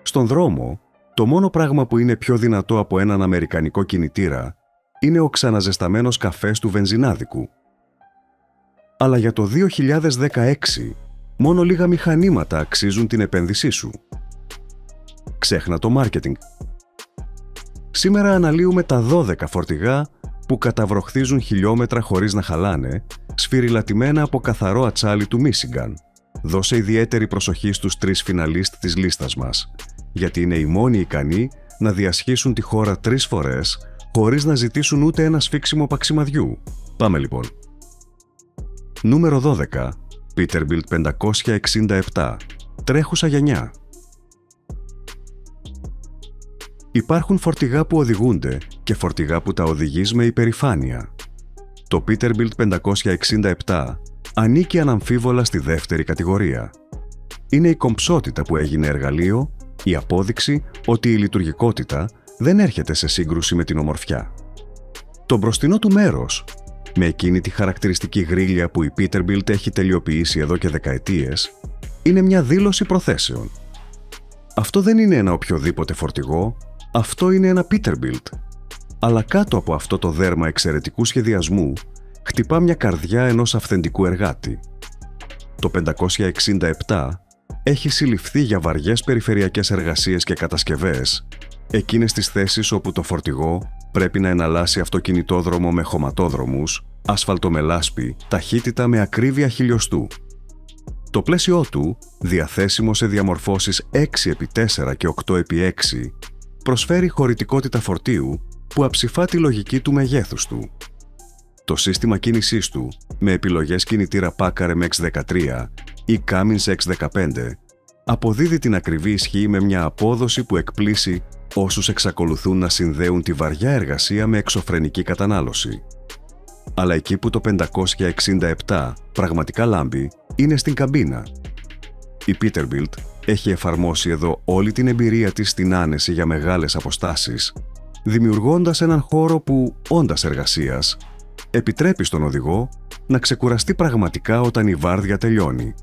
Στον δρόμο, το μόνο πράγμα που είναι πιο δυνατό από έναν αμερικανικό κινητήρα είναι ο ξαναζεσταμένος καφές του βενζινάδικου. Αλλά για το 2016, μόνο λίγα μηχανήματα αξίζουν την επένδυσή σου. Ξέχνα το μάρκετινγκ. Σήμερα αναλύουμε τα 12 φορτηγά που καταβροχθίζουν χιλιόμετρα χωρίς να χαλάνε, σφυριλατημένα από καθαρό ατσάλι του Μίσιγκαν. Δώσε ιδιαίτερη προσοχή στους 3 φιναλίστ της λίστας μας, γιατί είναι οι μόνοι ικανοί να διασχίσουν τη χώρα 3 φορές χωρίς να ζητήσουν ούτε ένα σφίξιμο παξιμαδιού. Πάμε λοιπόν. Νούμερο 12. Peterbilt 567. Τρέχουσα γενιά. Υπάρχουν φορτηγά που οδηγούνται και φορτηγά που τα οδηγείς με υπερηφάνεια. Το Peterbilt 567 ανήκει αναμφίβολα στη δεύτερη κατηγορία. Είναι η κομψότητα που έγινε εργαλείο, η απόδειξη ότι η λειτουργικότητα δεν έρχεται σε σύγκρουση με την ομορφιά. Το μπροστινό του μέρος, με εκείνη τη χαρακτηριστική γρίλια που η Peterbilt έχει τελειοποιήσει εδώ και δεκαετίες, είναι μια δήλωση προθέσεων. Αυτό δεν είναι ένα οποιοδήποτε φορτηγό, αυτό είναι ένα Peterbilt. Αλλά κάτω από αυτό το δέρμα εξαιρετικού σχεδιασμού, χτυπά μια καρδιά ενός αυθεντικού εργάτη. Το 567 έχει συλληφθεί για βαριές περιφερειακές εργασίες και κατασκευές, εκείνες τις θέσεις όπου το φορτηγό πρέπει να εναλλάσσει αυτοκινητόδρομο με χωματόδρομους, άσφαλτο με λάσπη, ταχύτητα με ακρίβεια χιλιοστού. Το πλαίσιό του, διαθέσιμο σε διαμορφώσεις 6x4 και 8x6, προσφέρει χωρητικότητα φορτίου που αψηφά τη λογική του μεγέθους του. Το σύστημα κίνησής του, με επιλογές κινητήρα Packard MX13 ή Cummins X15, αποδίδει την ακριβή ισχύ με μια απόδοση που εκπλήσει όσους εξακολουθούν να συνδέουν τη βαριά εργασία με εξωφρενική κατανάλωση. Αλλά εκεί που το 567 πραγματικά λάμπει, είναι στην καμπίνα. Η Peterbilt έχει εφαρμόσει εδώ όλη την εμπειρία της στην άνεση για μεγάλες αποστάσεις, δημιουργώντας έναν χώρο που, όντας εργασίας, επιτρέπει στον οδηγό να ξεκουραστεί πραγματικά όταν η βάρδια τελειώνει.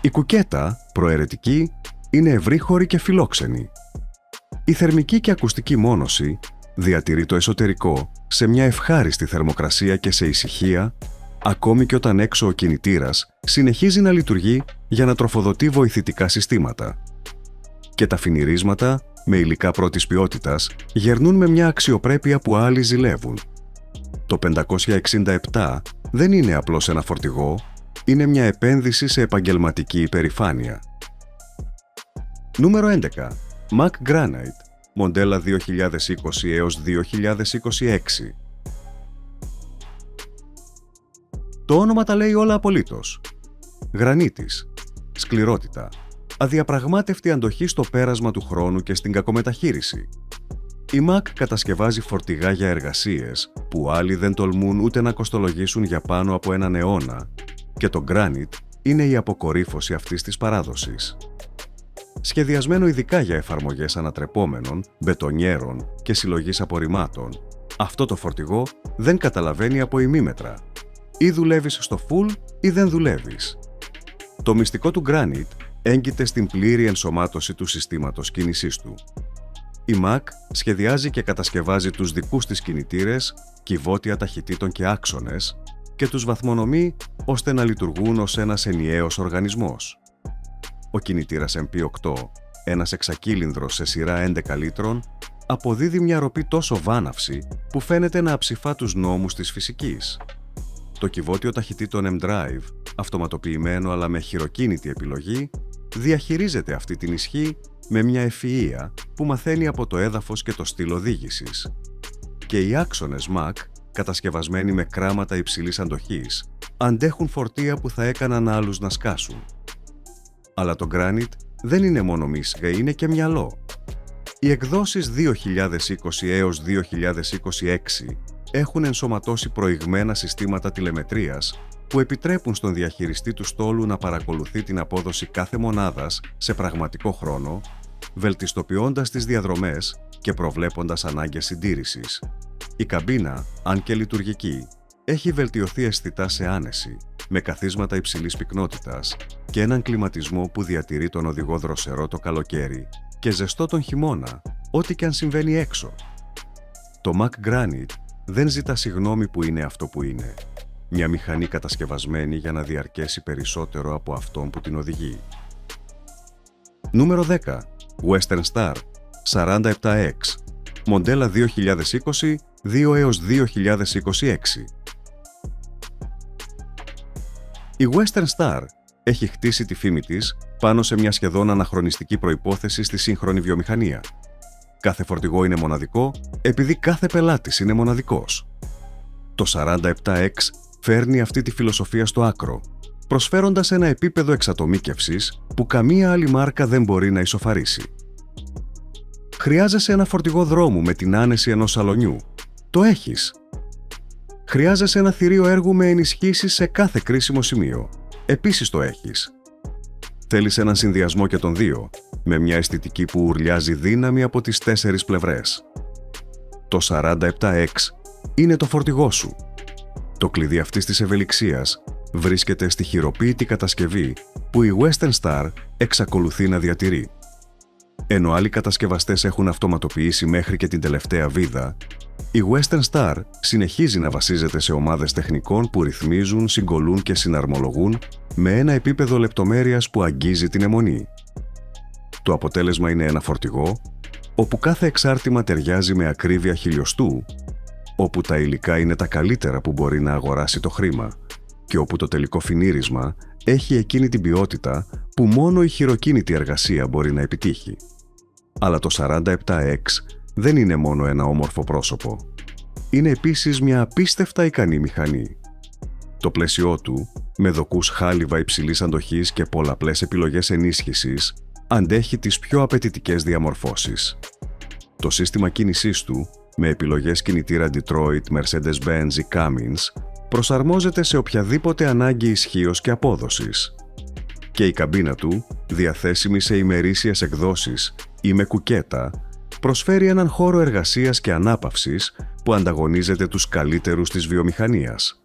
Η κουκέτα, προαιρετική, είναι ευρύχωρη και φιλόξενη. Η θερμική και ακουστική μόνωση διατηρεί το εσωτερικό σε μια ευχάριστη θερμοκρασία και σε ησυχία, ακόμη και όταν έξω ο κινητήρας συνεχίζει να λειτουργεί για να τροφοδοτεί βοηθητικά συστήματα. Και τα φινιρίσματα, με υλικά πρώτης ποιότητας, γερνούν με μια αξιοπρέπεια που άλλοι ζηλεύουν. Το 567 δεν είναι απλώς ένα φορτηγό, είναι μια επένδυση σε επαγγελματική υπερηφάνεια. Νούμερο 11. Mack Granite, μοντέλα 2020 έως 2026. Το όνομα τα λέει όλα απολύτως. Γρανίτης, σκληρότητα, αδιαπραγμάτευτη αντοχή στο πέρασμα του χρόνου και στην κακομεταχείριση. Η Mack κατασκευάζει φορτηγά για εργασίες που άλλοι δεν τολμούν ούτε να κοστολογήσουν για πάνω από έναν αιώνα, και το Granite είναι η αποκορύφωση αυτής της παράδοσης. Σχεδιασμένο ειδικά για εφαρμογές ανατρεπόμενων, μπετονιέρων και συλλογής απορριμμάτων, αυτό το φορτηγό δεν καταλαβαίνει από ημίμετρα. Ή δουλεύεις στο full ή δεν δουλεύεις. Το μυστικό του Granite έγκυται στην πλήρη ενσωμάτωση του συστήματος κίνησής του. Η Mack σχεδιάζει και κατασκευάζει τους δικούς της κινητήρες, κυβότια ταχυτήτων και άξονες και τους βαθμονομεί ώστε να λειτουργούν ως ένας ενιαίος οργανισμός. Ο κινητήρας MP8, ένας εξακύλινδρος σε σειρά 11 λίτρων, αποδίδει μια ροπή τόσο βάναυση που φαίνεται να αψηφά τους νόμους της φυσικής. Το κυβότιο ταχυτήτων M-Drive, αυτοματοποιημένο αλλά με χειροκίνητη επιλογή, διαχειρίζεται αυτή την ισχύ με μια ευφυΐα που μαθαίνει από το έδαφος και το στυλ οδήγησης. Και οι άξονες Mack, κατασκευασμένοι με κράματα υψηλής αντοχής, αντέχουν φορτία που θα έκαναν άλλους να σκάσουν. Αλλά το Granite δεν είναι μόνο μίσγα, είναι και μυαλό. Οι εκδόσεις 2020 έως 2026 έχουν ενσωματώσει προηγμένα συστήματα τηλεμετρίας που επιτρέπουν στον διαχειριστή του στόλου να παρακολουθεί την απόδοση κάθε μονάδας σε πραγματικό χρόνο, βελτιστοποιώντας τις διαδρομές και προβλέποντας ανάγκες συντήρησης. Η καμπίνα, αν και λειτουργική, έχει βελτιωθεί αισθητά σε άνεση, με καθίσματα υψηλής πυκνότητας και έναν κλιματισμό που διατηρεί τον οδηγό δροσερό το καλοκαίρι και ζεστό τον χειμώνα, ό,τι και αν συμβαίνει έξω. Το Mack Granite δεν ζητά συγγνώμη που είναι αυτό που είναι. Μια μηχανή κατασκευασμένη για να διαρκέσει περισσότερο από αυτόν που την οδηγεί. Νούμερο 10. Western Star 47X. Μοντέλα 2020 2 έως 2026. Η Western Star έχει χτίσει τη φήμη της πάνω σε μια σχεδόν αναχρονιστική προϋπόθεση στη σύγχρονη βιομηχανία. Κάθε φορτηγό είναι μοναδικό επειδή κάθε πελάτης είναι μοναδικός. Το 47X φέρνει αυτή τη φιλοσοφία στο άκρο, προσφέροντας ένα επίπεδο εξατομίκευσης που καμία άλλη μάρκα δεν μπορεί να ισοφαρίσει. Χρειάζεσαι ένα φορτηγό δρόμου με την άνεση ενός σαλονιού. Το έχεις. Χρειάζεσαι ένα θηρίο έργου με ενισχύσεις σε κάθε κρίσιμο σημείο. Επίσης το έχεις. Θέλεις έναν συνδυασμό και των δύο, με μια αισθητική που ουρλιάζει δύναμη από τις 4 πλευρές. Το 47X είναι το φορτηγό σου. Το κλειδί αυτής της ευελιξίας βρίσκεται στη χειροποίητη κατασκευή που η Western Star εξακολουθεί να διατηρεί. Ενώ άλλοι κατασκευαστές έχουν αυτοματοποιήσει μέχρι και την τελευταία βίδα, η Western Star συνεχίζει να βασίζεται σε ομάδες τεχνικών που ρυθμίζουν, συγκολούν και συναρμολογούν με ένα επίπεδο λεπτομέρειας που αγγίζει την αιμονή. Το αποτέλεσμα είναι ένα φορτηγό, όπου κάθε εξάρτημα ταιριάζει με ακρίβεια χιλιοστού, όπου τα υλικά είναι τα καλύτερα που μπορεί να αγοράσει το χρήμα και όπου το τελικό φινίρισμα έχει εκείνη την ποιότητα που μόνο η χειροκίνητη εργασία μπορεί να επιτύχει. Αλλά το 47X δεν είναι μόνο ένα όμορφο πρόσωπο. Είναι επίσης μια απίστευτα ικανή μηχανή. Το πλαίσιό του, με δοκούς χάλιβα υψηλής αντοχής και πολλαπλές επιλογές ενίσχυσης, αντέχει τις πιο απαιτητικές διαμορφώσεις. Το σύστημα κίνησής του, με επιλογές κινητήρα Detroit, Mercedes-Benz ή Cummins, προσαρμόζεται σε οποιαδήποτε ανάγκη ισχύως και απόδοσης. Και η καμπίνα του, διαθέσιμη σε ημερήσιες εκδόσεις ή με κουκέτα, προσφέρει έναν χώρο εργασίας και ανάπαυσης που ανταγωνίζεται τους καλύτερους της βιομηχανίας.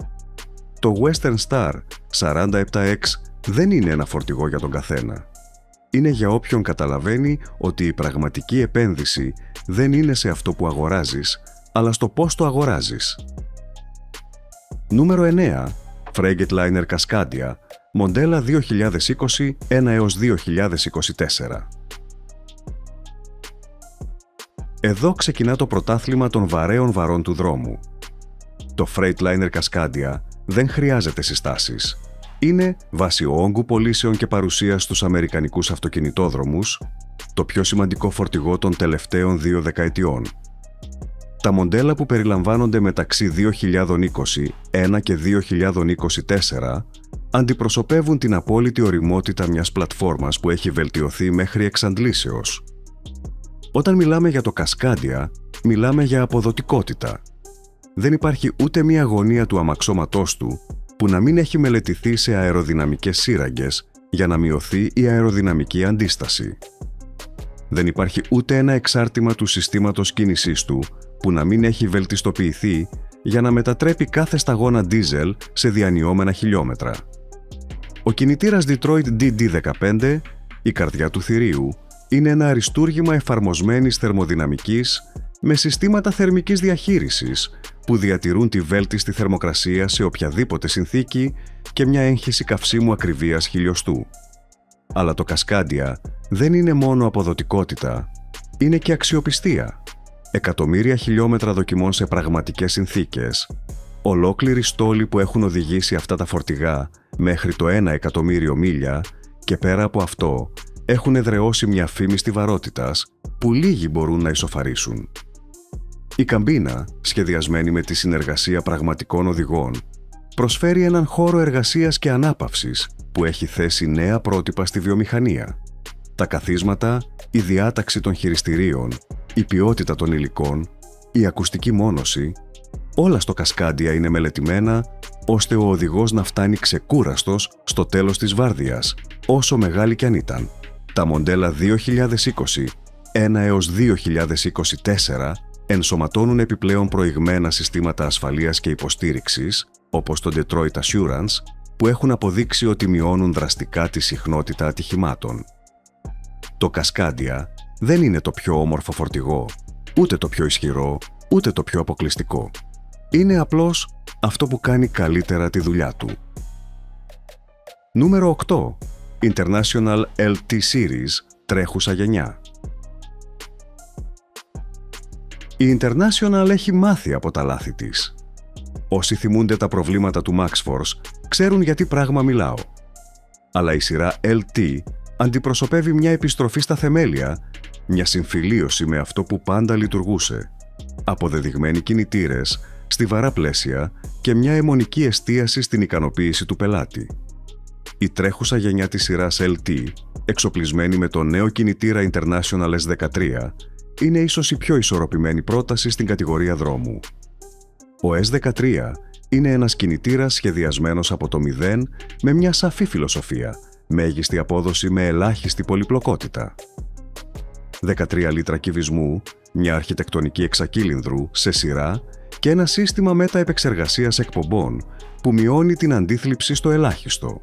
Το Western Star 47X δεν είναι ένα φορτηγό για τον καθένα. Είναι για όποιον καταλαβαίνει ότι η πραγματική επένδυση δεν είναι σε αυτό που αγοράζεις, αλλά στο πώς το αγοράζεις. Νούμερο 9. Freightliner Cascadia, μοντέλα 2020 1 έως 2024. Εδώ ξεκινά το πρωτάθλημα των βαρέων βαρών του δρόμου. Το Freightliner Cascadia δεν χρειάζεται συστάσεις. Είναι, βάσει όγκου πωλήσεων και παρουσίας στους αμερικανικούς αυτοκινητόδρομους, το πιο σημαντικό φορτηγό των τελευταίων 2 δεκαετιών. Τα μοντέλα που περιλαμβάνονται μεταξύ 2021 και 2024 αντιπροσωπεύουν την απόλυτη ωριμότητα μιας πλατφόρμας που έχει βελτιωθεί μέχρι εξαντλήσεως. Όταν μιλάμε για το Cascadia, μιλάμε για αποδοτικότητα. Δεν υπάρχει ούτε μία γωνία του αμαξώματός του που να μην έχει μελετηθεί σε αεροδυναμικές σύραγγες για να μειωθεί η αεροδυναμική αντίσταση. Δεν υπάρχει ούτε ένα εξάρτημα του συστήματος κίνησής του που να μην έχει βελτιστοποιηθεί για να μετατρέπει κάθε σταγόνα ντίζελ σε διανυόμενα χιλιόμετρα. Ο κινητήρας Detroit DD15, η καρδιά του θηρίου, είναι ένα αριστούργημα εφαρμοσμένης θερμοδυναμικής με συστήματα θερμικής διαχείρισης που διατηρούν τη βέλτιστη θερμοκρασία σε οποιαδήποτε συνθήκη και μια έγχυση καυσίμου ακριβίας χιλιοστού. Αλλά το Cascadia δεν είναι μόνο αποδοτικότητα, είναι και αξιοπιστία. Εκατομμύρια χιλιόμετρα δοκιμών σε πραγματικές συνθήκες, ολόκληροι στόλοι που έχουν οδηγήσει αυτά τα φορτηγά μέχρι το 1 εκατομμύριο μίλια και πέρα από αυτό έχουν εδραιώσει μια φήμη στιβαρότητας που λίγοι μπορούν να ισοφαρίσουν. Η καμπίνα, σχεδιασμένη με τη συνεργασία πραγματικών οδηγών, προσφέρει έναν χώρο εργασίας και ανάπαυσης που έχει θέσει νέα πρότυπα στη βιομηχανία. Τα καθίσματα, η διάταξη των χειριστηρίων, η ποιότητα των υλικών, η ακουστική μόνωση, όλα στο Cascadia είναι μελετημένα ώστε ο οδηγός να φτάνει ξεκούραστος στο τέλος της βάρδιας, όσο μεγάλη κι αν ήταν. Τα μοντέλα 2020, 1 έως 2024 ενσωματώνουν επιπλέον προηγμένα συστήματα ασφαλείας και υποστήριξης, όπως το Detroit Assurance, που έχουν αποδείξει ότι μειώνουν δραστικά τη συχνότητα ατυχημάτων. Το Cascadia δεν είναι το πιο όμορφο φορτηγό, ούτε το πιο ισχυρό, ούτε το πιο αποκλειστικό. Είναι απλώς αυτό που κάνει καλύτερα τη δουλειά του. Νούμερο 8. International LT Series, τρέχουσα γενιά. Η International έχει μάθει από τα λάθη της. Όσοι θυμούνται τα προβλήματα του MaxForce ξέρουν γιατί πράγμα μιλάω. Αλλά η σειρά LT αντιπροσωπεύει μια επιστροφή στα θεμέλια, μια συμφιλίωση με αυτό που πάντα λειτουργούσε. Αποδεδειγμένοι κινητήρες, στιβαρά πλαίσια και μια αιμονική εστίαση στην ικανοποίηση του πελάτη. Η τρέχουσα γενιά της σειράς LT, εξοπλισμένη με το νέο κινητήρα International S13, είναι ίσως η πιο ισορροπημένη πρόταση στην κατηγορία δρόμου. Ο S13 είναι ένας κινητήρας σχεδιασμένος από το μηδέν με μια σαφή φιλοσοφία, μέγιστη απόδοση με ελάχιστη πολυπλοκότητα. 13 λίτρα κυβισμού, μια αρχιτεκτονική εξακύλινδρου σε σειρά και ένα σύστημα μεταεπεξεργασίας εκπομπών που μειώνει την αντίθλιψη στο ελάχιστο.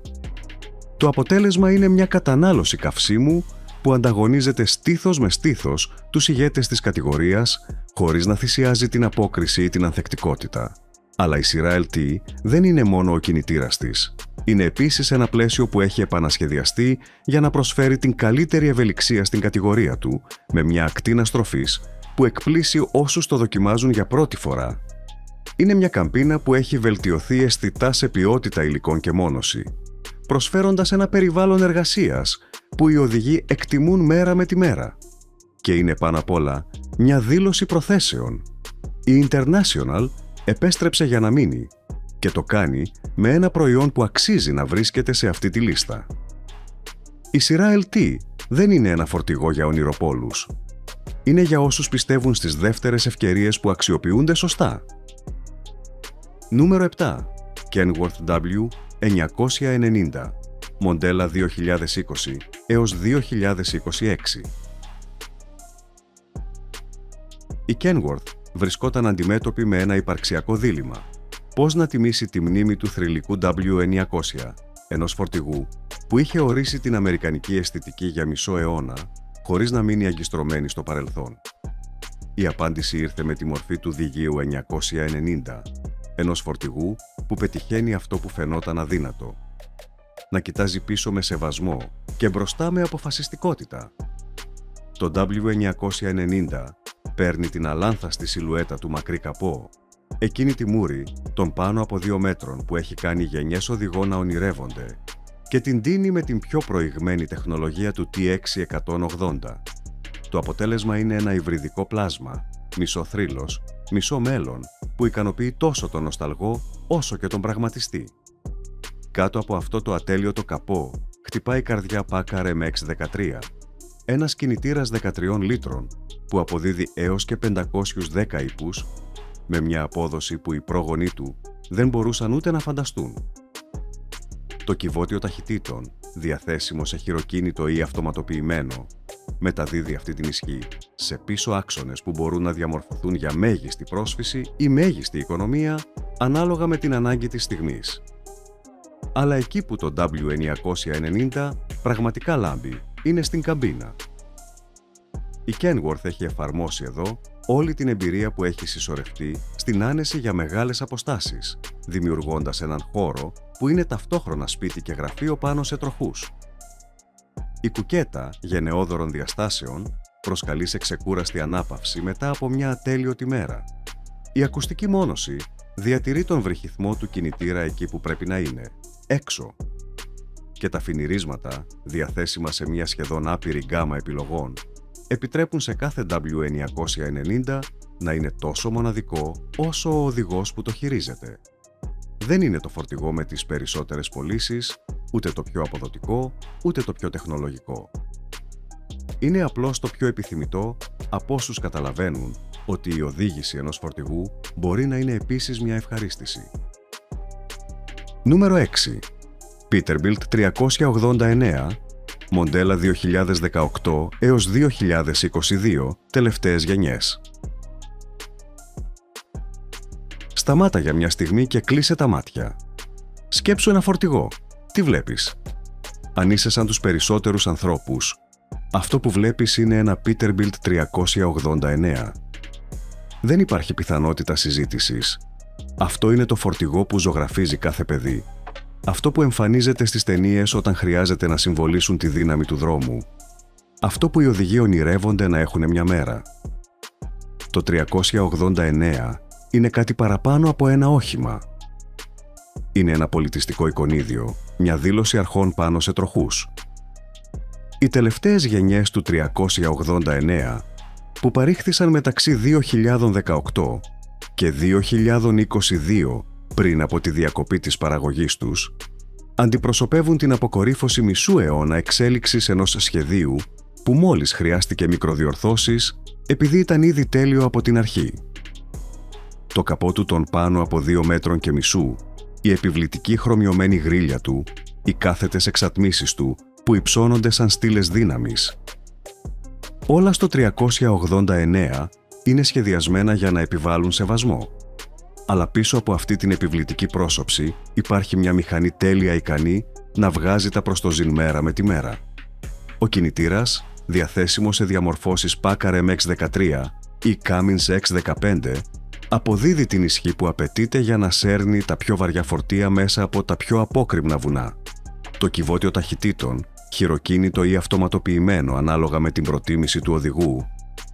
Το αποτέλεσμα είναι μια κατανάλωση καυσίμου που ανταγωνίζεται στήθος με στήθος τους ηγέτες της κατηγορίας χωρίς να θυσιάζει την απόκριση ή την ανθεκτικότητα. Αλλά η σειρά LT δεν είναι μόνο ο κινητήρας της. Είναι επίσης ένα πλαίσιο που έχει επανασχεδιαστεί για να προσφέρει την καλύτερη ευελιξία στην κατηγορία του, με μια ακτίνα στροφής που εκπλήσει όσους το δοκιμάζουν για πρώτη φορά. Είναι μια καμπίνα που έχει βελτιωθεί αισθητά σε ποιότητα υλικών και μόνωση, προσφέροντας ένα περιβάλλον εργασίας που οι οδηγοί εκτιμούν μέρα με τη μέρα. Και είναι πάνω απ' όλα μια δήλωση προθέσεων. Η International επέστρεψε για να μείνει και το κάνει με ένα προϊόν που αξίζει να βρίσκεται σε αυτή τη λίστα. Η σειρά LT δεν είναι ένα φορτηγό για ονειροπόλους. Είναι για όσους πιστεύουν στις δεύτερες ευκαιρίες που αξιοποιούνται σωστά. Νούμερο 7. Kenworth W990, μοντέλα 2020 έως 2026. Η Kenworth βρισκόταν αντιμέτωπη με ένα υπαρξιακό δίλημμα. Πώς να τιμήσει τη μνήμη του θρυλικού W900, ενός φορτηγού που είχε ορίσει την αμερικανική αισθητική για μισό αιώνα, χωρίς να μείνει αγκιστρωμένη στο παρελθόν. Η απάντηση ήρθε με τη μορφή του Διγείου 990, ενός φορτηγού που πετυχαίνει αυτό που φαινόταν αδύνατο. Να κοιτάζει πίσω με σεβασμό και μπροστά με αποφασιστικότητα. Το W990 παίρνει την αλάνθαστη σιλουέτα του μακρύ καπό, εκείνη τη μούρη των πάνω από 2 μέτρων που έχει κάνει γενιές οδηγών να ονειρεύονται, και την τίνει με την πιο προηγμένη τεχνολογία του TX180. Το αποτέλεσμα είναι ένα υβριδικό πλάσμα, μισό θρύλος, μισό μέλλον, που ικανοποιεί τόσο τον νοσταλγό όσο και τον πραγματιστή. Κάτω από αυτό το ατέλειωτο καπό χτυπάει η καρδιά Packard MX-13, ένας κινητήρας 13 λίτρων που αποδίδει έως και 510 ύπους, με μια απόδοση που οι πρόγονοί του δεν μπορούσαν ούτε να φανταστούν. Το κυβότιο ταχυτήτων, διαθέσιμο σε χειροκίνητο ή αυτοματοποιημένο, μεταδίδει αυτή την ισχύ σε πίσω άξονες που μπορούν να διαμορφωθούν για μέγιστη πρόσφυση ή μέγιστη οικονομία ανάλογα με την ανάγκη της στιγμής. Αλλά εκεί που το W990 πραγματικά λάμπει είναι στην καμπίνα. Η Kenworth έχει εφαρμόσει εδώ όλη την εμπειρία που έχει συσσωρευτεί στην άνεση για μεγάλες αποστάσεις, δημιουργώντας έναν χώρο που είναι ταυτόχρονα σπίτι και γραφείο πάνω σε τροχούς. Η κουκέτα γενναιόδωρων διαστάσεων προσκαλεί σε ξεκούραστη ανάπαυση μετά από μια ατέλειωτη μέρα. Η ακουστική μόνωση διατηρεί τον βρυχυθμό του κινητήρα εκεί που πρέπει να είναι, έξω. Και τα φινιρίσματα, διαθέσιμα σε μια σχεδόν άπειρη γκάμα επιλογών, επιτρέπουν σε κάθε W990 να είναι τόσο μοναδικό όσο ο οδηγός που το χειρίζεται. Δεν είναι το φορτηγό με τις περισσότερες πωλήσεις, ούτε το πιο αποδοτικό, ούτε το πιο τεχνολογικό. Είναι απλώς το πιο επιθυμητό από όσους καταλαβαίνουν ότι η οδήγηση ενός φορτηγού μπορεί να είναι επίσης μια ευχαρίστηση. Νούμερο 6. Peterbilt 389, μοντέλα 2018 έως 2022, τελευταίες γενιές. Σταμάτα για μια στιγμή και κλείσε τα μάτια. Σκέψου ένα φορτηγό. Τι βλέπεις? Αν είσαι σαν τους περισσότερους ανθρώπους, αυτό που βλέπεις είναι ένα Peterbilt 389. Δεν υπάρχει πιθανότητα συζήτησης. Αυτό είναι το φορτηγό που ζωγραφίζει κάθε παιδί. Αυτό που εμφανίζεται στις ταινίες όταν χρειάζεται να συμβολήσουν τη δύναμη του δρόμου. Αυτό που οι οδηγοί ονειρεύονται να έχουν μια μέρα. Το 389 είναι κάτι παραπάνω από ένα όχημα. Είναι ένα πολιτιστικό εικονίδιο, μια δήλωση αρχών πάνω σε τροχούς. Οι τελευταίες γενιές του 389, που παρήχθησαν μεταξύ 2018 και 2022 πριν από τη διακοπή της παραγωγής τους, αντιπροσωπεύουν την αποκορύφωση μισού αιώνα εξέλιξης ενός σχεδίου που μόλις χρειάστηκε μικροδιορθώσεις επειδή ήταν ήδη τέλειο από την αρχή. Το καπό του των πάνω από 2 μέτρων και μισού, η επιβλητική χρωμιωμένη γρίλια του, οι κάθετες εξατμίσεις του που υψώνονται σαν στήλες δύναμης. Όλα στο 389 είναι σχεδιασμένα για να επιβάλλουν σεβασμό. Αλλά πίσω από αυτή την επιβλητική πρόσωψη υπάρχει μια μηχανή τέλεια ικανή να βγάζει τα προστοζήν μέρα με τη μέρα. Ο κινητήρας, διαθέσιμος σε διαμορφώσεις Packard MX-13 ή Cummins X-15, αποδίδει την ισχύ που απαιτείται για να σέρνει τα πιο βαριά φορτία μέσα από τα πιο απόκρημνα βουνά. Το κυβότιο ταχυτήτων, χειροκίνητο ή αυτοματοποιημένο ανάλογα με την προτίμηση του οδηγού,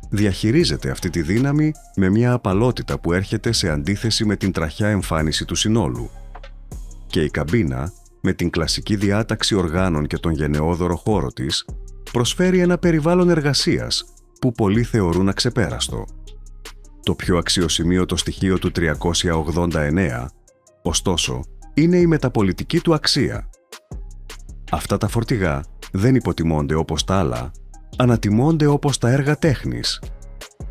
διαχειρίζεται αυτή τη δύναμη με μια απαλότητα που έρχεται σε αντίθεση με την τραχιά εμφάνιση του συνόλου. Και η καμπίνα, με την κλασική διάταξη οργάνων και τον γενναιόδωρο χώρο της, προσφέρει ένα περιβάλλον εργασίας που πολλοί θεωρούν αξεπέραστο. Το πιο αξιοσημείωτο στοιχείο του 389, ωστόσο, είναι η μεταπολιτική του αξία. Αυτά τα φορτηγά δεν υποτιμώνται όπως τα άλλα, ανατιμώνται όπως τα έργα τέχνης.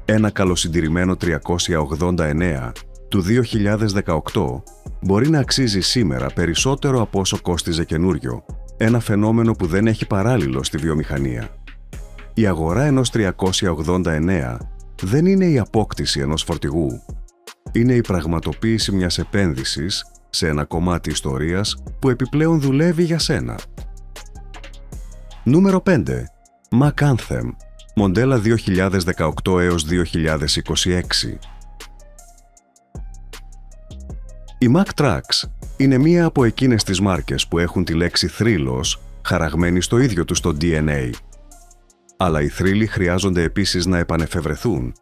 Ένα καλοσυντηρημένο 389 του 2018 μπορεί να αξίζει σήμερα περισσότερο από όσο κόστιζε καινούριο, ένα φαινόμενο που δεν έχει παράλληλο στη βιομηχανία. Η αγορά ενός 389 δεν είναι η απόκτηση ενός φορτηγού. Είναι η πραγματοποίηση μιας επένδυσης σε ένα κομμάτι ιστορίας που επιπλέον δουλεύει για σένα. Νούμερο 5. Mack Anthem, μοντέλα 2018 έως 2026. Η Mack Trucks είναι μία από εκείνες τις μάρκες που έχουν τη λέξη θρύλος χαραγμένη στο ίδιο τους το DNA. Αλλά οι θρύλοι χρειάζονται επίσης να επανεφευρεθούν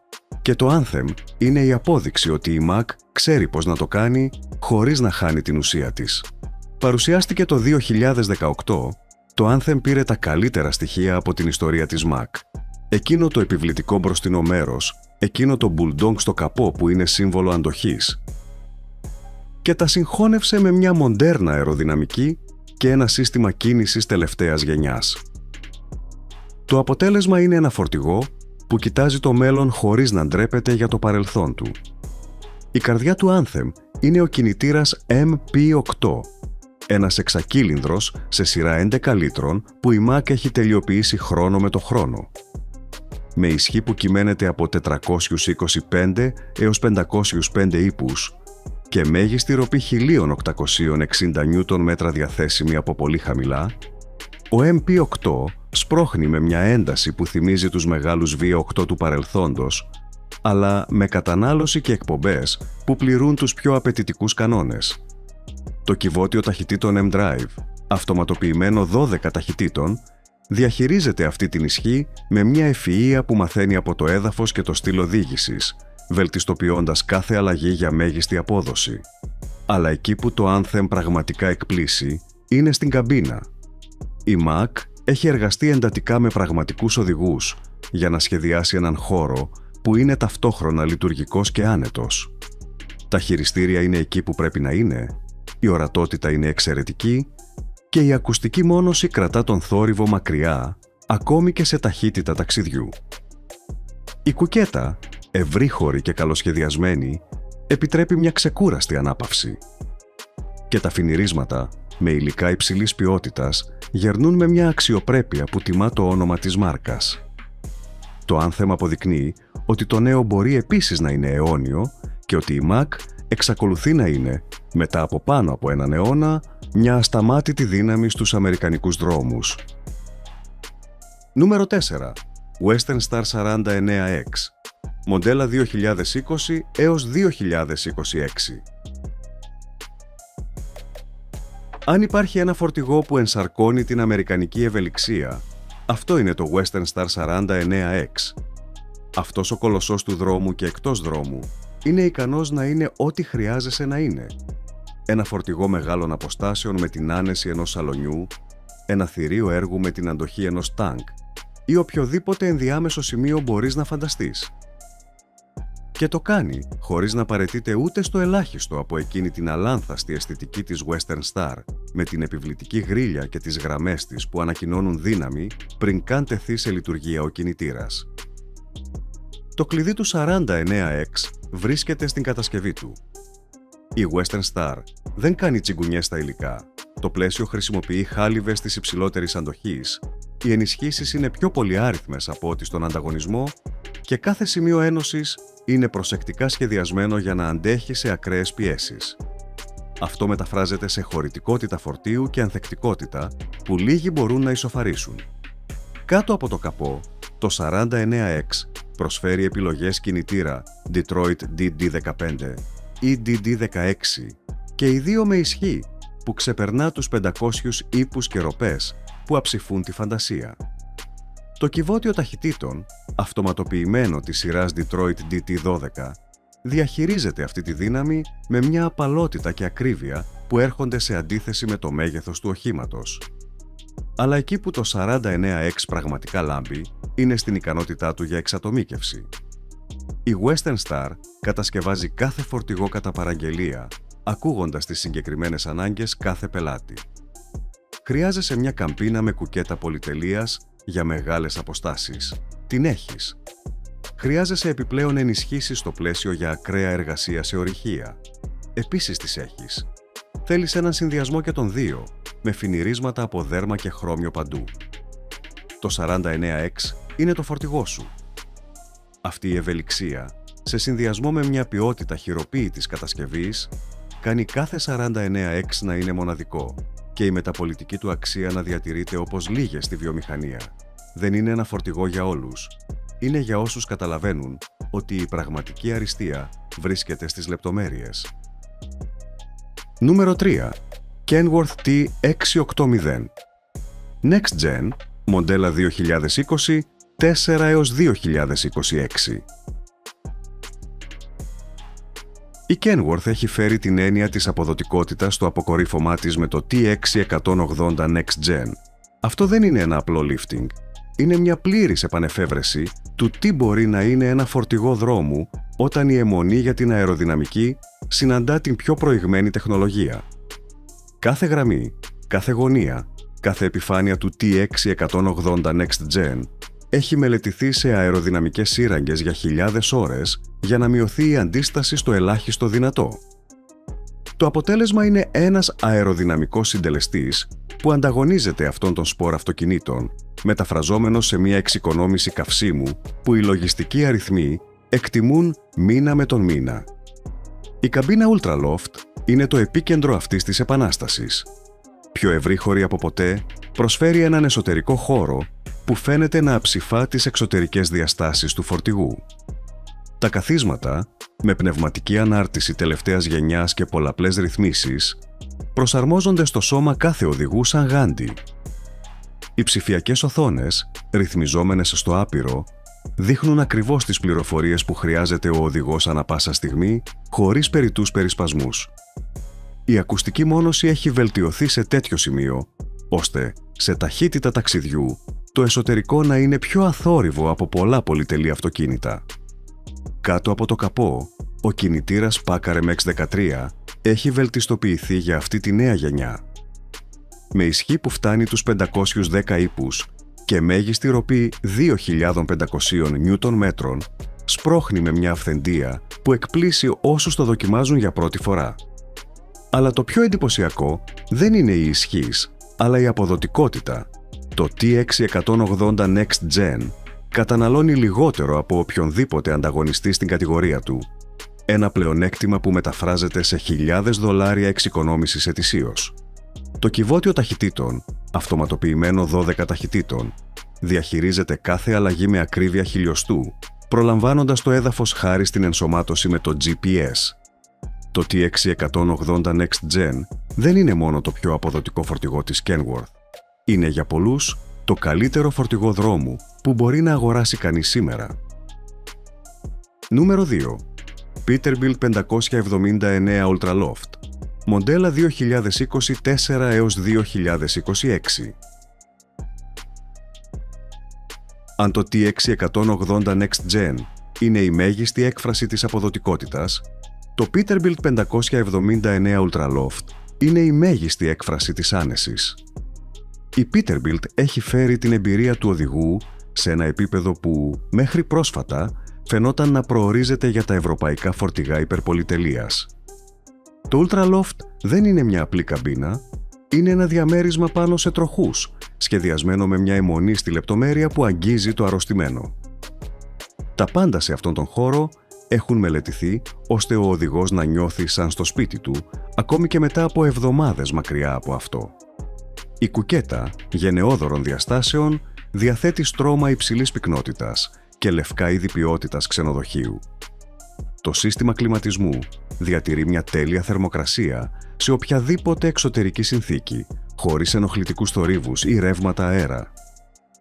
και το Anthem είναι η απόδειξη ότι η Mack ξέρει πώς να το κάνει χωρίς να χάνει την ουσία της. Παρουσιάστηκε το 2018, το Anthem πήρε τα καλύτερα στοιχεία από την ιστορία της Mack. Εκείνο το επιβλητικό μπροστινό μέρος, εκείνο το bulldog στο καπό που είναι σύμβολο αντοχής. Και τα συγχώνευσε με μια μοντέρνα αεροδυναμική και ένα σύστημα κίνησης τελευταίας γενιάς. Το αποτέλεσμα είναι ένα φορτηγό που κοιτάζει το μέλλον χωρίς να ντρέπεται για το παρελθόν του. Η καρδιά του Anthem είναι ο κινητήρας MP8, ένας εξακύλινδρος σε σειρά 11 λίτρων που η Mack έχει τελειοποιήσει χρόνο με το χρόνο. Με ισχύ που κυμαίνεται από 425 έως 505 ύπους και μέγιστη ροπή 1860 νιούτον μέτρα διαθέσιμη από πολύ χαμηλά, ο MP8 σπρώχνει με μια ένταση που θυμίζει τους μεγάλους V8 του παρελθόντος, αλλά με κατανάλωση και εκπομπές που πληρούν τους πιο απαιτητικούς κανόνες. Το κυβότιο ταχυτήτων M-Drive, αυτοματοποιημένο 12 ταχυτήτων, διαχειρίζεται αυτή την ισχύ με μια ευφυΐα που μαθαίνει από το έδαφος και το στυλ οδήγησης, βελτιστοποιώντας κάθε αλλαγή για μέγιστη απόδοση. Αλλά εκεί που το Anthem πραγματικά εκπλήσει είναι στην καμπίνα. Η Mack έχει εργαστεί εντατικά με πραγματικούς οδηγούς για να σχεδιάσει έναν χώρο που είναι ταυτόχρονα λειτουργικός και άνετος. Τα χειριστήρια είναι εκεί που πρέπει να είναι, η ορατότητα είναι εξαιρετική και η ακουστική μόνωση κρατά τον θόρυβο μακριά, ακόμη και σε ταχύτητα ταξιδιού. Η κουκέτα, ευρύχωρη και καλοσχεδιασμένη, επιτρέπει μια ξεκούραστη ανάπαυση. Και τα φινιρίσματα, με υλικά υψηλής ποιότητας, γερνούν με μια αξιοπρέπεια που τιμά το όνομα της μάρκας. Το Anthem αποδεικνύει ότι το νέο μπορεί επίσης να είναι αιώνιο και ότι η Mack εξακολουθεί να είναι, μετά από πάνω από έναν αιώνα, μια ασταμάτητη δύναμη στους αμερικανικούς δρόμους. Νούμερο 4. Western Star 49X, μοντέλα 2020 έως 2026. Αν υπάρχει ένα φορτηγό που ενσαρκώνει την αμερικανική ευελιξία, αυτό είναι το Western Star 49X. Αυτός ο κολοσσός του δρόμου και εκτός δρόμου είναι ικανός να είναι ό,τι χρειάζεσαι να είναι. Ένα φορτηγό μεγάλων αποστάσεων με την άνεση ενός σαλονιού, ένα θηρίο έργου με την αντοχή ενός τάγκ ή οποιοδήποτε ενδιάμεσο σημείο μπορείς να φανταστείς. Και το κάνει χωρίς να παραιτείται ούτε στο ελάχιστο από εκείνη την αλάνθαστη αισθητική της Western Star με την επιβλητική γρίλια και τις γραμμές της που ανακοινώνουν δύναμη πριν καν τεθεί σε λειτουργία ο κινητήρας. Το κλειδί του 49X βρίσκεται στην κατασκευή του. Η Western Star δεν κάνει τσιγκουνιές στα υλικά. Το πλαίσιο χρησιμοποιεί χάλιβες της υψηλότερης αντοχής. Οι ενισχύσεις είναι πιο πολυάριθμες από ό,τι στον ανταγωνισμό και κάθε σημείο ένωσης είναι προσεκτικά σχεδιασμένο για να αντέχει σε ακραίες πιέσεις. Αυτό μεταφράζεται σε χωρητικότητα φορτίου και ανθεκτικότητα που λίγοι μπορούν να ισοφαρίσουν. Κάτω από το καπό, το 49X προσφέρει επιλογές κινητήρα Detroit DD15 ή DD16 και οι δύο με ισχύ που ξεπερνά τους 500 ύπους και ροπές που αψηφούν τη φαντασία. Το κυβότιο ταχυτήτων, αυτοματοποιημένο της σειράς Detroit DT12, διαχειρίζεται αυτή τη δύναμη με μια απαλότητα και ακρίβεια που έρχονται σε αντίθεση με το μέγεθος του οχήματος. Αλλά εκεί που το 49X πραγματικά λάμπει, είναι στην ικανότητά του για εξατομίκευση. Η Western Star κατασκευάζει κάθε φορτηγό κατά παραγγελία, ακούγοντας τις συγκεκριμένες ανάγκες κάθε πελάτη. Χρειάζεσαι μια καμπίνα με κουκέτα πολυτελείας για μεγάλες αποστάσεις. Την έχεις. Χρειάζεσαι επιπλέον ενισχύσεις στο πλαίσιο για ακραία εργασία σε ορυχεία. Επίσης τις έχεις. Θέλεις έναν συνδυασμό και των δύο, με φινιρίσματα από δέρμα και χρώμιο παντού. Το 49X είναι το φορτηγό σου. Αυτή η ευελιξία, σε συνδυασμό με μια ποιότητα χειροποίητης κατασκευής, κάνει κάθε 49X να είναι μοναδικό και η μεταπολιτική του αξία να διατηρείται όπως λίγες στη βιομηχανία. Δεν είναι ένα φορτηγό για όλους. Είναι για όσους καταλαβαίνουν ότι η πραγματική αριστεία βρίσκεται στις λεπτομέρειες. Νούμερο 3. Kenworth T680. Next Gen, μοντέλα 2020, 4 έως 2026. Η Kenworth έχει φέρει την έννοια της αποδοτικότητας στο αποκορύφωμά της με το T680 Next Gen. Αυτό δεν είναι ένα απλό lifting. Είναι μια πλήρης επανεφεύρεση του τι μπορεί να είναι ένα φορτηγό δρόμου όταν η αιμονή για την αεροδυναμική συναντά την πιο προηγμένη τεχνολογία. Κάθε γραμμή, κάθε γωνία, κάθε επιφάνεια του T680 Next Gen έχει μελετηθεί σε αεροδυναμικές σύραγγες για χιλιάδες ώρες για να μειωθεί η αντίσταση στο ελάχιστο δυνατό. Το αποτέλεσμα είναι ένας αεροδυναμικός συντελεστής που ανταγωνίζεται αυτόν τον σπορ αυτοκινήτων, μεταφραζόμενος σε μια εξοικονόμηση καυσίμου που οι λογιστικοί αριθμοί εκτιμούν μήνα με τον μήνα. Η καμπίνα Ultraloft είναι το επίκεντρο αυτής της επανάστασης. Πιο ευρύχωρη από ποτέ, προσφέρει έναν εσωτερικό χώρο που φαίνεται να αψηφά τις εξωτερικές διαστάσεις του φορτηγού. Τα καθίσματα, με πνευματική ανάρτηση τελευταίας γενιάς και πολλαπλές ρυθμίσεις, προσαρμόζονται στο σώμα κάθε οδηγού σαν γάντι. Οι ψηφιακές οθόνες, ρυθμιζόμενες στο άπειρο, δείχνουν ακριβώς τις πληροφορίες που χρειάζεται ο οδηγός ανά πάσα στιγμή, χωρίς περιττούς περισπασμούς. Η ακουστική μόνωση έχει βελτιωθεί σε τέτοιο σημείο, ώστε σε ταχύτητα ταξιδιού το εσωτερικό να είναι πιο αθόρυβο από πολλά πολυτελή αυτοκίνητα. Κάτω από το καπό, ο κινητήρας Packard MX-13 έχει βελτιστοποιηθεί για αυτή τη νέα γενιά. Με ισχύ που φτάνει τους 510 ύπους και μέγιστη ροπή 2.500 νιούτον μέτρων, σπρώχνει με μια αυθεντία που εκπλήσει όσους το δοκιμάζουν για πρώτη φορά. Αλλά το πιο εντυπωσιακό δεν είναι η ισχύς, αλλά η αποδοτικότητα. Το T680 Next Gen καταναλώνει λιγότερο από οποιονδήποτε ανταγωνιστή στην κατηγορία του. Ένα πλεονέκτημα που μεταφράζεται σε $1.000 εξοικονόμησης ετησίως. Το κυβότιο ταχυτήτων, αυτοματοποιημένο 12 ταχυτήτων, διαχειρίζεται κάθε αλλαγή με ακρίβεια χιλιοστού, προλαμβάνοντας το έδαφος χάρη στην ενσωμάτωση με το GPS. Το TX180 Next Gen δεν είναι μόνο το πιο αποδοτικό φορτηγό της Kenworth. Είναι για πολλούς το καλύτερο φορτηγό δρόμου που μπορεί να αγοράσει κανείς σήμερα. Νούμερο 2. Peterbilt 579 Ultraloft. Μοντέλα 2024 έως 2026. Αν το TX180 Next Gen είναι η μέγιστη έκφραση της αποδοτικότητας, το Peterbilt 579 Ultraloft είναι η μέγιστη έκφραση της άνεσης. Η Peterbilt έχει φέρει την εμπειρία του οδηγού σε ένα επίπεδο που, μέχρι πρόσφατα, φαινόταν να προορίζεται για τα ευρωπαϊκά φορτηγά υπερπολιτελείας. Το Ultraloft δεν είναι μια απλή καμπίνα, είναι ένα διαμέρισμα πάνω σε τροχούς, σχεδιασμένο με μια αιμονή στη λεπτομέρεια που αγγίζει το αρρωστημένο. Τα πάντα σε αυτόν τον χώρο έχουν μελετηθεί ώστε ο οδηγός να νιώθει σαν στο σπίτι του, ακόμη και μετά από εβδομάδες μακριά από αυτό. Η κουκέτα, γενναιόδωρων διαστάσεων, διαθέτει στρώμα υψηλής πυκνότητας και λευκά είδη ποιότητας ξενοδοχείου. Το σύστημα κλιματισμού διατηρεί μια τέλεια θερμοκρασία σε οποιαδήποτε εξωτερική συνθήκη, χωρίς ενοχλητικούς θορύβους ή ρεύματα αέρα.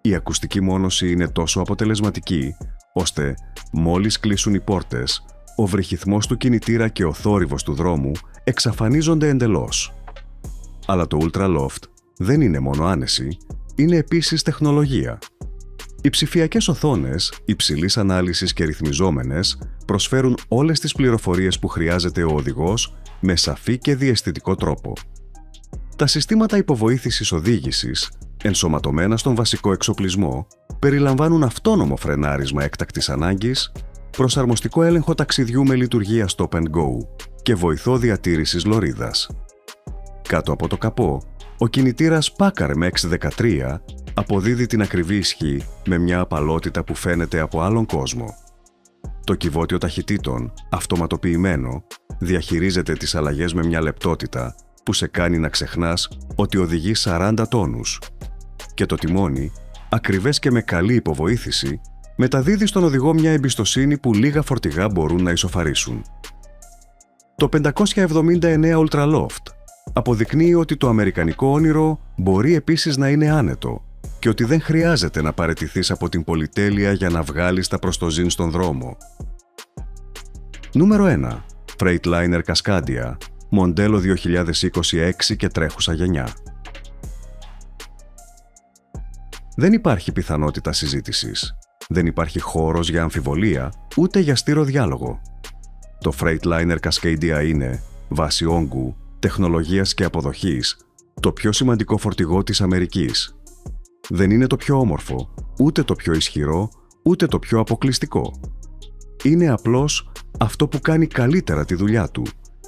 Η ακουστική μόνωση είναι τόσο αποτελεσματική, ώστε μόλις κλείσουν οι πόρτες, ο βρυχυθμός του κινητήρα και ο θόρυβος του δρόμου εξαφανίζονται εντελώς. Αλλά το Ultraloft δεν είναι μόνο άνεση, είναι επίσης τεχνολογία. Οι ψηφιακές οθόνες υψηλής ανάλυσης και ρυθμιζόμενες προσφέρουν όλες τις πληροφορίες που χρειάζεται ο οδηγός με σαφή και διαισθητικό τρόπο. Τα συστήματα υποβοήθησης οδήγησης, ενσωματωμένα στον βασικό εξοπλισμό, περιλαμβάνουν αυτόνομο φρενάρισμα έκτακτης ανάγκης, προσαρμοστικό έλεγχο ταξιδιού με λειτουργία Stop and Go και βοηθό διατήρησης λωρίδας. Κάτω από το καπό, ο κινητήρας Packard MX13 αποδίδει την ακριβή ισχύ με μια απαλότητα που φαίνεται από άλλον κόσμο. Το κυβότιο ταχυτήτων, αυτοματοποιημένο, διαχειρίζεται τις αλλαγές με μια λεπτότητα που σε κάνει να ξεχνάς ότι οδηγεί 40 τόνους. Και το τιμόνι, ακριβές και με καλή υποβοήθηση, μεταδίδει στον οδηγό μια εμπιστοσύνη που λίγα φορτηγά μπορούν να ισοφαρίσουν. Το 579 Ultraloft αποδεικνύει ότι το αμερικανικό όνειρο μπορεί επίσης να είναι άνετο και ότι δεν χρειάζεται να παραιτηθείς από την πολυτέλεια για να βγάλεις τα προστοζήν στον δρόμο. Νούμερο 1. Freightliner Cascadia, μοντέλο 2026 και τρέχουσα γενιά. Δεν υπάρχει πιθανότητα συζήτησης. Δεν υπάρχει χώρος για αμφιβολία, ούτε για στήρο διάλογο. Το Freightliner Cascadia είναι, βάσει όγκου, τεχνολογίας και αποδοχής, το πιο σημαντικό φορτηγό της Αμερικής. Δεν είναι το πιο όμορφο, ούτε το πιο ισχυρό, ούτε το πιο αποκλειστικό. Είναι απλώς αυτό που κάνει καλύτερα τη δουλειά του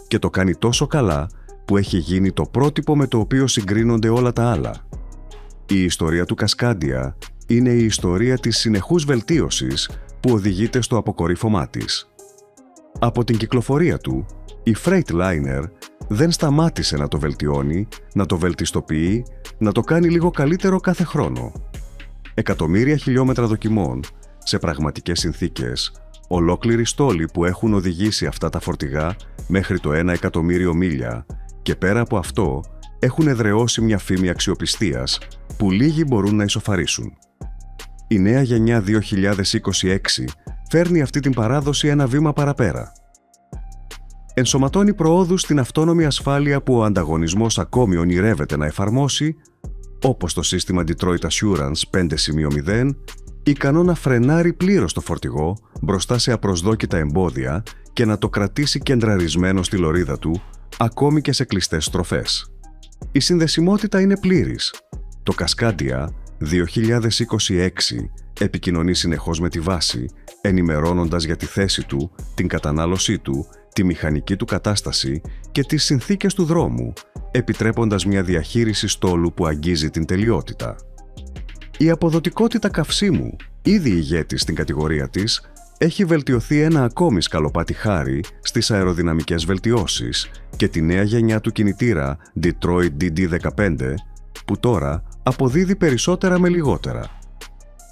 και το κάνει τόσο καλά που έχει γίνει το πρότυπο με το οποίο συγκρίνονται όλα τα άλλα. Η ιστορία του Cascadia είναι η ιστορία της συνεχούς βελτίωσης που οδηγείται στο αποκορύφωμά της. Από την κυκλοφορία του, η Freightliner δεν σταμάτησε να το βελτιώνει, να το βελτιστοποιεί, να το κάνει λίγο καλύτερο κάθε χρόνο. Εκατομμύρια χιλιόμετρα δοκιμών, σε πραγματικές συνθήκες, ολόκληροι στόλοι που έχουν οδηγήσει αυτά τα φορτηγά μέχρι το 1 εκατομμύριο μίλια και πέρα από αυτό έχουν εδραιώσει μια φήμη αξιοπιστίας που λίγοι μπορούν να ισοφαρίσουν. Η νέα γενιά 2026 φέρνει αυτή την παράδοση ένα βήμα παραπέρα. Ενσωματώνει προόδους στην αυτόνομη ασφάλεια που ο ανταγωνισμός ακόμη ονειρεύεται να εφαρμόσει, όπως το σύστημα Detroit Assurance 5.0, ικανό να φρενάρει πλήρως το φορτηγό μπροστά σε απροσδόκητα εμπόδια και να το κρατήσει κεντραρισμένο στη λωρίδα του, ακόμη και σε κλειστές στροφές. Η συνδεσιμότητα είναι πλήρης. Το Cascadia 2026 επικοινωνεί συνεχώς με τη βάση, ενημερώνοντας για τη θέση του, την κατανάλωσή του, τη μηχανική του κατάσταση και τις συνθήκες του δρόμου, επιτρέποντας μια διαχείριση στόλου που αγγίζει την τελειότητα. Η αποδοτικότητα καυσίμου, ήδη ηγέτης στην κατηγορία της, έχει βελτιωθεί ένα ακόμη σκαλοπάτι χάρη στις αεροδυναμικές βελτιώσεις και τη νέα γενιά του κινητήρα Detroit DD15, που τώρα αποδίδει περισσότερα με λιγότερα.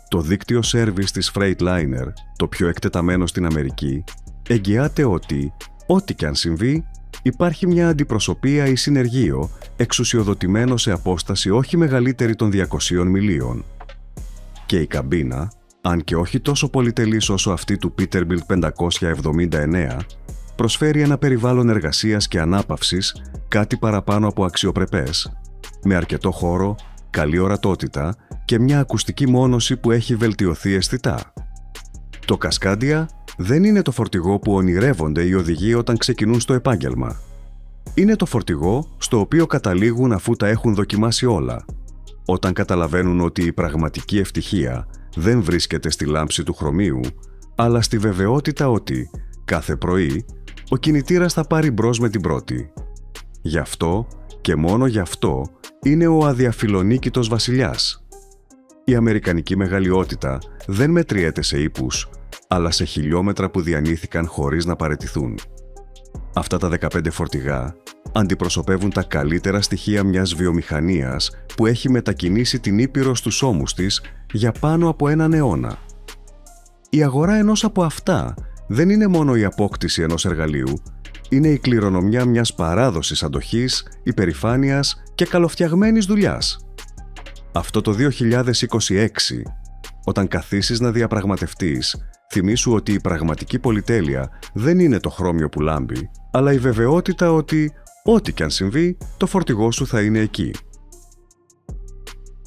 Το δίκτυο service της Freightliner, το πιο εκτεταμένο στην Αμερική, εγγυάται ότι, ό,τι και αν συμβεί, υπάρχει μια αντιπροσωπεία ή συνεργείο εξουσιοδοτημένο σε απόσταση όχι μεγαλύτερη των 200 μιλίων. Και η καμπίνα, αν και όχι τόσο πολυτελής όσο αυτή του Peterbilt 579, προσφέρει ένα περιβάλλον εργασίας και ανάπαυσης κάτι παραπάνω από αξιοπρεπές, με αρκετό χώρο, καλή ορατότητα και μια ακουστική μόνωση που έχει βελτιωθεί αισθητά. Το Cascadia δεν είναι το φορτηγό που ονειρεύονται οι οδηγοί όταν ξεκινούν στο επάγγελμα. Είναι το φορτηγό στο οποίο καταλήγουν αφού τα έχουν δοκιμάσει όλα, όταν καταλαβαίνουν ότι η πραγματική ευτυχία δεν βρίσκεται στη λάμψη του χρωμίου, αλλά στη βεβαιότητα ότι, κάθε πρωί, ο κινητήρας θα πάρει μπρος με την πρώτη. Γι' αυτό και μόνο γι' αυτό είναι ο αδιαφιλονίκητος βασιλιάς. Η αμερικανική μεγαλειότητα δεν μετριέται σε ύπους, αλλά σε χιλιόμετρα που διανύθηκαν χωρίς να παραιτηθούν. Αυτά τα 15 φορτηγά αντιπροσωπεύουν τα καλύτερα στοιχεία μιας βιομηχανίας που έχει μετακινήσει την Ήπειρο στους ώμους της για πάνω από έναν αιώνα. Η αγορά ενός από αυτά δεν είναι μόνο η απόκτηση ενός εργαλείου, είναι η κληρονομιά μιας παράδοσης αντοχής, υπερηφάνειας και καλοφτιαγμένης δουλειάς. Αυτό το 2026, όταν καθίσεις να διαπραγματευτείς, θυμήσου ότι η πραγματική πολυτέλεια δεν είναι το χρώμιο που λάμπει, αλλά η βεβαιότητα ότι, ό,τι κι αν συμβεί, το φορτηγό σου θα είναι εκεί.